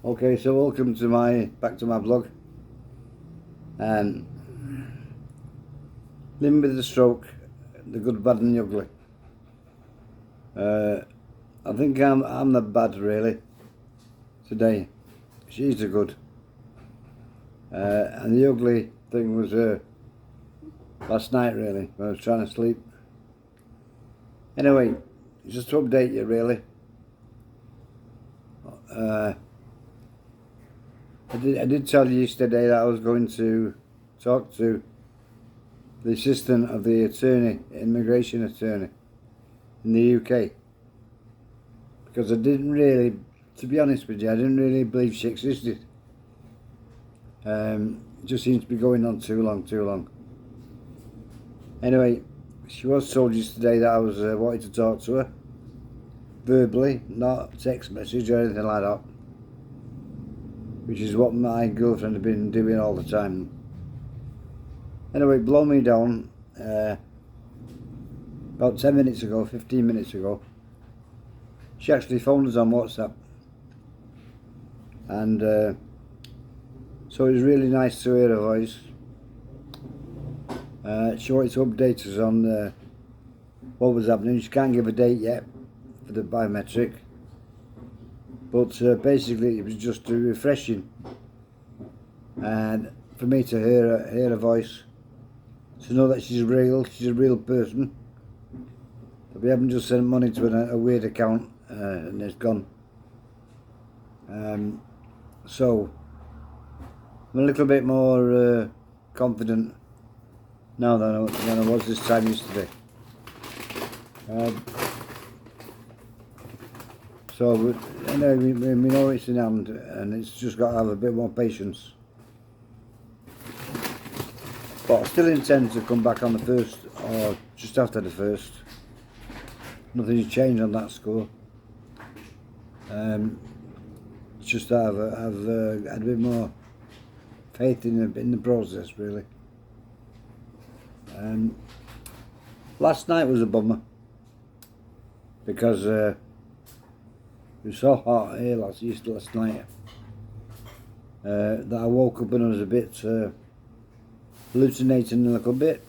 Okay, so welcome to back to my vlog. And living with the stroke, the good, bad, and the ugly. I think I'm the bad really today. She's the good, and the ugly thing was last night really when I was trying to sleep. Anyway, just to update you really. I did tell you yesterday that I was going to talk to the assistant of the attorney, immigration attorney in the UK, because I didn't really, to be honest with you, I didn't really believe she existed. It just seems to be going on too long. Anyway, she was told yesterday that I was wanting to talk to her verbally, not text message or anything like that, which is what my girlfriend had been doing all the time. Anyway, blow me down. About 10 minutes ago, 15 minutes ago, she actually phoned us on WhatsApp, and so it was really nice to hear her voice. She wanted to update us on what was happening. She can't give a date yet for the biometric, but basically it was just refreshing, and for me to hear her voice, to know that she's a real person. That we haven't just sent money to a weird account and it's gone. So I'm a little bit more confident now than I was this time yesterday. So anyway, we know it's in hand, and it's just got to have a bit more patience. But I still intend to come back on the 1st or just after the 1st. Nothing's changed on that score. It's just that I've had a bit more faith in the process really. Last night was a bummer because it was so hot here last night that I woke up and I was a bit hallucinating a little bit.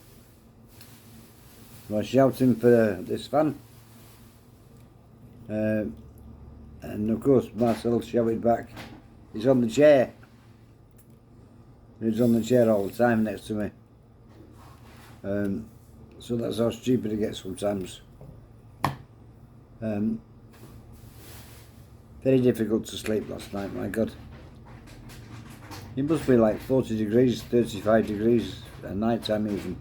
I was shouting for this fan, and of course Marcel shouted back, "He's on the chair." He's on the chair all the time next to me. So that's how stupid it gets sometimes. Very difficult to sleep last night, my God. It must be like 40 degrees, 35 degrees at night time even.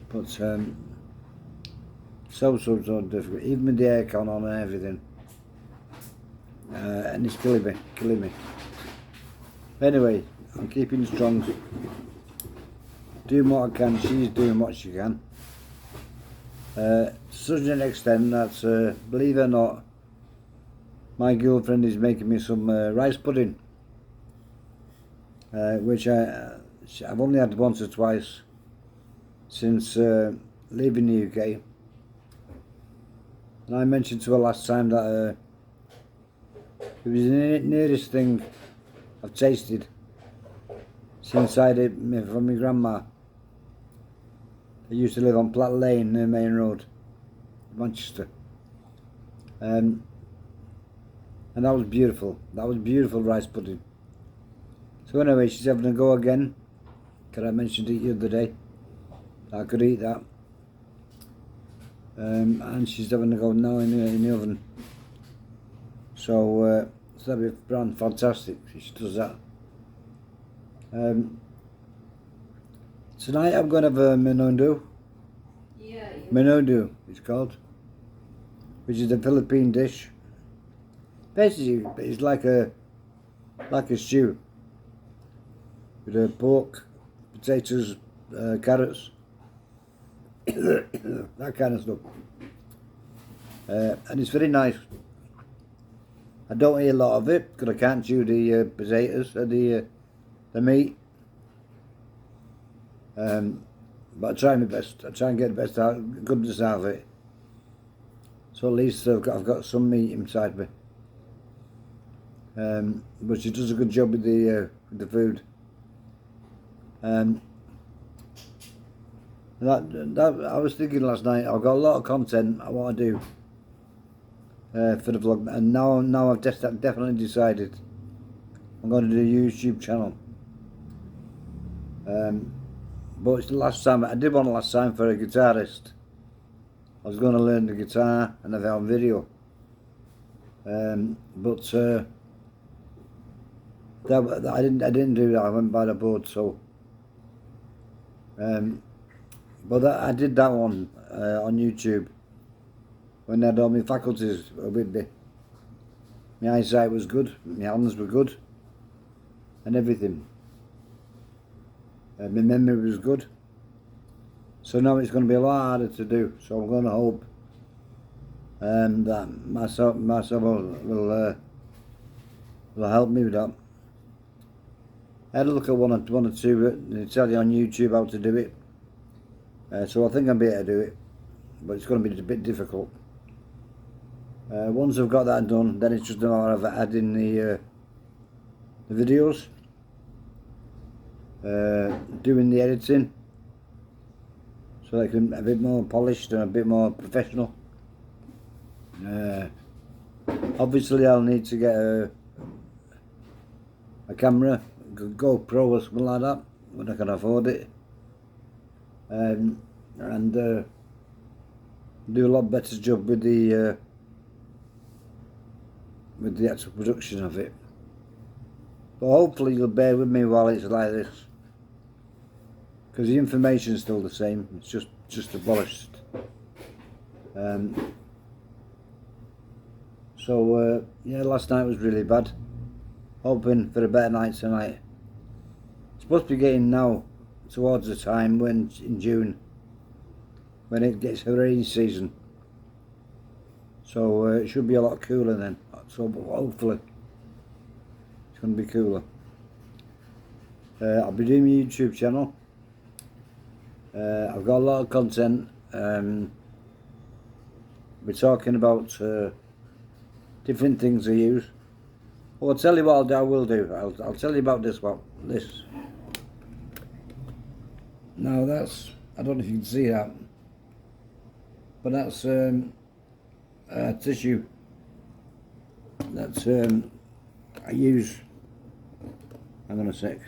But so difficult, even with the aircon on and everything. And it's killing me. Anyway, I'm keeping strong. Doing what I can, she's doing what she can. To such an extent that, believe it or not, my girlfriend is making me some rice pudding, which I've only had once or twice since leaving the UK. And I mentioned to her last time that it was the nearest thing I've tasted since I did from my grandma. I used to live on Platt Lane near Main Road, Manchester. And that was beautiful. That was beautiful rice pudding. So anyway, she's having a go again, because I mentioned it the other day. I could eat that. And she's having a go now in the oven. So that'd be fantastic if she does that. Tonight I'm going to have a menudo. Yeah. Menudo it's called, which is a Philippine dish. Basically, it's like a stew with pork, potatoes, carrots, that kind of stuff. And it's very nice. I don't eat a lot of it because I can't chew the potatoes, the meat. But I try my best. I try and get the best goodness out of it. So at least I've got some meat inside me. but she does a good job with the food. That I was thinking last night. I've got a lot of content I want to do for the vlog, and now I've definitely decided I'm going to do a YouTube channel. But it's the last time I did one last time for a guitarist. I was going to learn the guitar and I found video, but I didn't do that. I went by the board. So, but I did that one on YouTube when I had all my faculties with me. My eyesight was good, my hands were good, and everything. My memory was good. So now it's going to be a lot harder to do. So I'm going to hope that myself will help me with that. I had a look at one or two. They tell you on YouTube how to do it. So I think I'll be able to do it, but it's going to be a bit difficult. Once I've got that done, then it's just a matter of adding the videos, doing the editing, so they can a bit more polished and a bit more professional. Obviously I'll need to get a camera, GoPro or something like that, when I can afford it, and do a lot better job with the actual production of it. But hopefully you'll bear with me while it's like this, because the information is still the same, it's just abolished. So yeah, last night was really bad. Hoping for a better night tonight. It's supposed to be getting now towards the time when in June, when it gets a rainy season. So it should be a lot cooler then. So hopefully it's going to be cooler. I'll be doing my YouTube channel. I've got a lot of content. We're talking about different things I use. Well, I'll tell you what I will do. I'll tell you about this one. This. Now that's, I don't know if you can see that, but that's tissue. That's I use. Hang on a sec.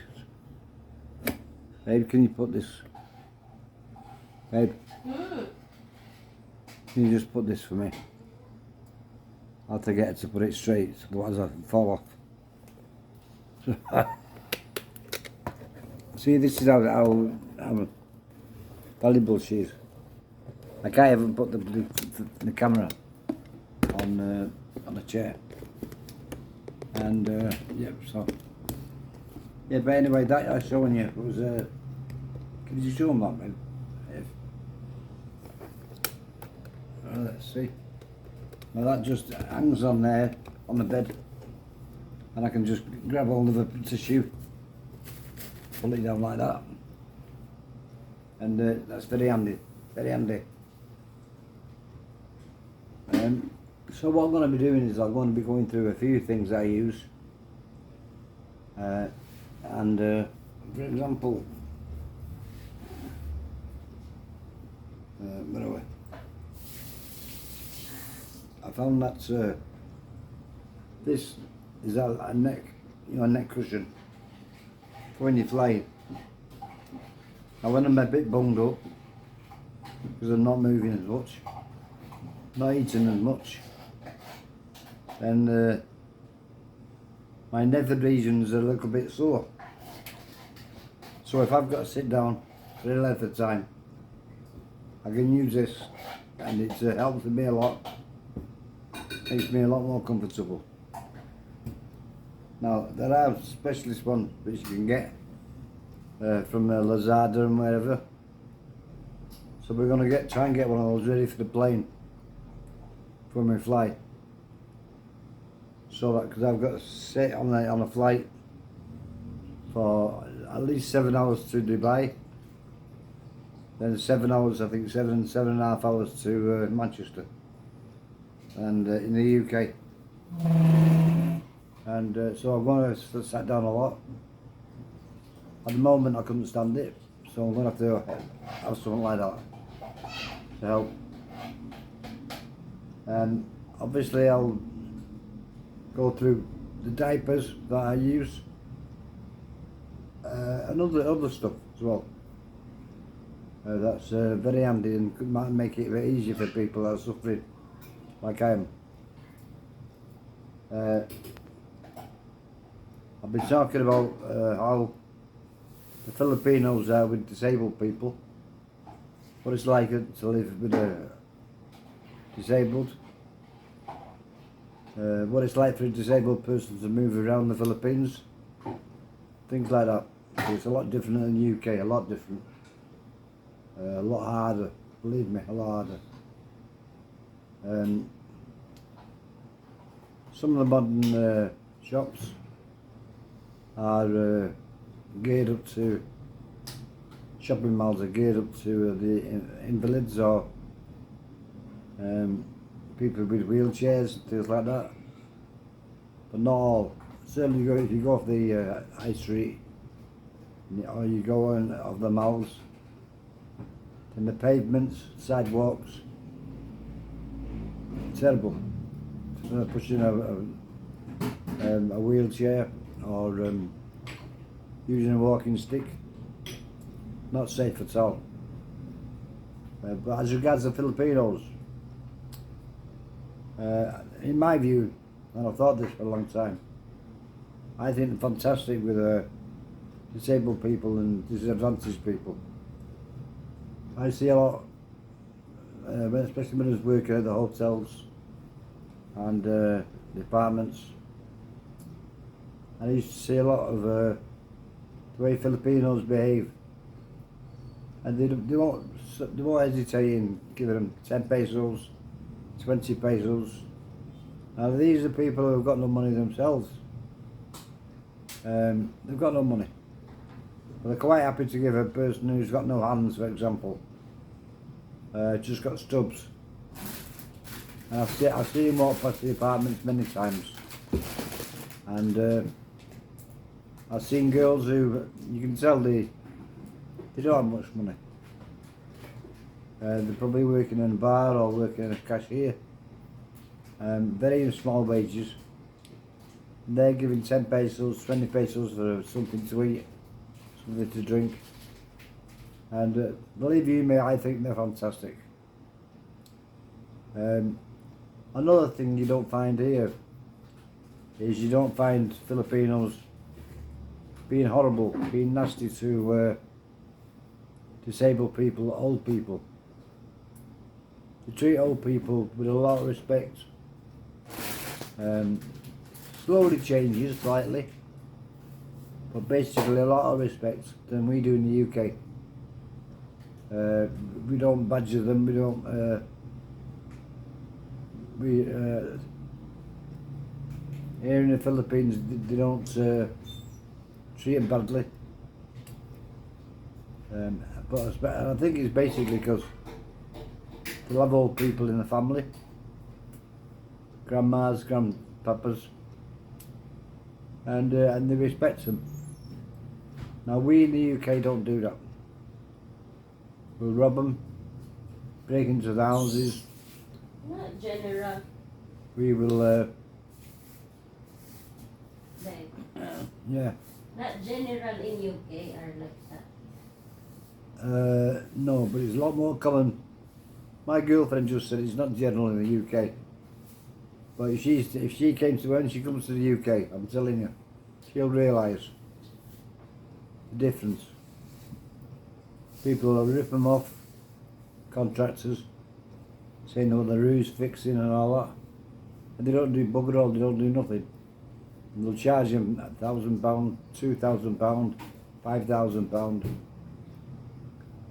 Babe, can you put this? Babe, can you just put this for me? I'll have to get her to put it straight, otherwise I fall off. See, this is how valuable she is. I can't even put the camera on a chair. And yeah, so yeah. But anyway, that I was showing you was. Can you show them that, man? Let's see. Now that just hangs on there on the bed, and I can just grab hold of the tissue, pull it down like that, and that's very handy, very handy. So what I'm going to be doing is I'm going to be going through a few things I use, and for example, where are we? I found that this is a neck, a neck cushion for when you fly. Now when I'm a bit bunged up, because I'm not moving as much, not eating as much, then my nether regions are a little bit sore. So if I've got to sit down for a length of time, I can use this, and it helps me a lot. Makes me a lot more comfortable. Now there are specialist ones which you can get from Lazada and wherever. So we're going to try and get one of those ready for the plane for my flight. So that, because I've got to sit on a flight for at least 7 hours to Dubai, then 7 hours, I think 7.5 hours to Manchester, and in the UK, and so I'm going to sit down a lot. At the moment I couldn't stand it, so I'm going to have to have something like that to help. And obviously I'll go through the diapers that I use and other stuff as well. That's very handy and might make it very easy for people that are suffering like I am. I've been talking about how the Filipinos are with disabled people, what it's like to live with a disabled, what it's like for a disabled person to move around the Philippines, things like that. It's a lot different than the UK, a lot different, a lot harder, believe me, a lot harder. Some of the modern shops are geared up to, shopping malls are geared up to the invalids or people with wheelchairs and things like that, but not all. Certainly if you go off the high street or you go on off the malls, then the pavements, sidewalks, terrible. Pushing a wheelchair or using a walking stick, not safe at all. But as regards the Filipinos, in my view, and I've thought this for a long time, I think they're fantastic with disabled people and disadvantaged people. I see a lot, especially when I was working at the hotels and the apartments, I used to see a lot of the way Filipinos behave, and they won't hesitate in giving them 10 pesos, 20 pesos. Now these are people who've got no money themselves. They've got no money, but they're quite happy to give a person who's got no hands, for example, just got stubs. And I've seen him walk past the apartments many times, and I've seen girls who you can tell they don't have much money. They're probably working in a bar or working as a cashier, very small wages. And they're giving 10 pesos, 20 pesos for something to eat, something to drink. And believe you me, I think they're fantastic. Another thing you don't find here is you don't find Filipinos being horrible, being nasty to disabled people, old people. They treat old people with a lot of respect. Slowly changes slightly, but basically a lot of respect than we do in the UK. We don't badger them, we don't here in the Philippines they don't treat them badly, but I think it's basically because they love old people in the family, grandmas, grandpapas, and they respect them. Now we in the UK don't do that. We'll rob them, break into the houses. Not general. We will yeah. Not general in UK are like that. No, but it's a lot more common. My girlfriend just said it's not general in the UK. But if she came to when she comes to the UK, I'm telling you, she'll realise the difference. People will rip them off, contractors, saying all the roofs fixing and all that, and they don't do bugger all, they don't do nothing. And they'll charge them £1,000, £2,000, £5,000,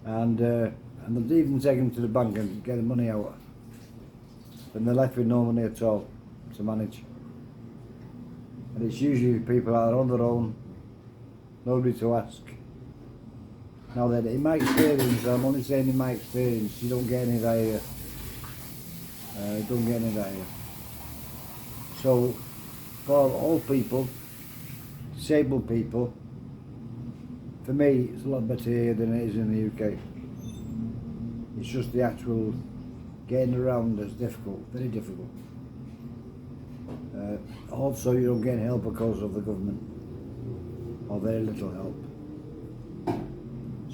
and they'll even take them to the bank and get the money out. And they're left with no money at all to manage. And it's usually people that are on their own, nobody to ask. Now that in my experience, I'm only saying in my experience, you don't get any of that here. Don't get any of that here. So for all people, disabled people, for me, it's a lot better here than it is in the UK. It's just the actual getting around that's difficult, very difficult. Also, you don't get help because of the government, or very little help.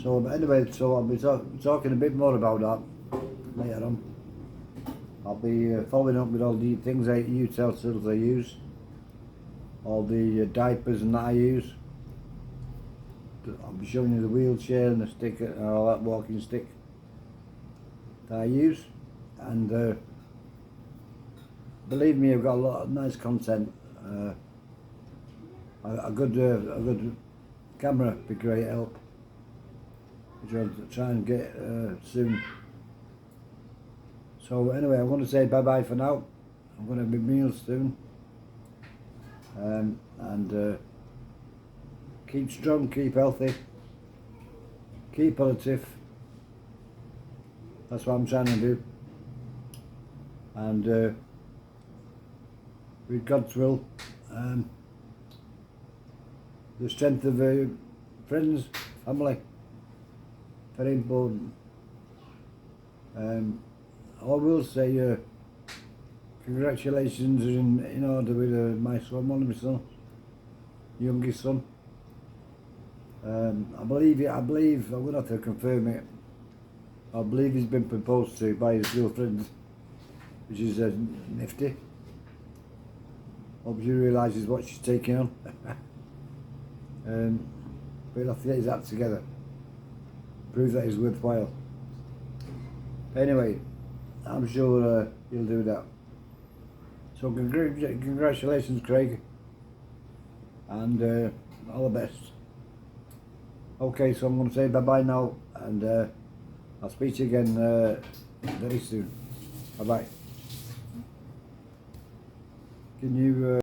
So anyway, so I'll be talking a bit more about that later on. I'll be following up with all the things, utensils I use, all the diapers and that I use. I'll be showing you the wheelchair and the stick and all that walking stick that I use, and believe me, I've got a lot of nice content. A good camera would be great help, which I'll try and get soon. So anyway, I'm going to say bye bye for now. I'm going to have my meals soon, and keep strong, keep healthy, keep positive. That's what I'm trying to do, and with God's will, the strength of friends, family, very important. I will say congratulations in order with my son, one of my son, youngest son. I believe I'm going to have to confirm it. I believe he's been proposed to by his girlfriend, which is nifty. Hope she realises what she's taking on. But he'll have to get his act together, prove that he's worthwhile. Anyway, I'm sure he'll do that. So congratulations, Craig, and all the best. Okay, so I'm going to say bye bye now, and I'll speak to you again very soon. Bye bye. Can you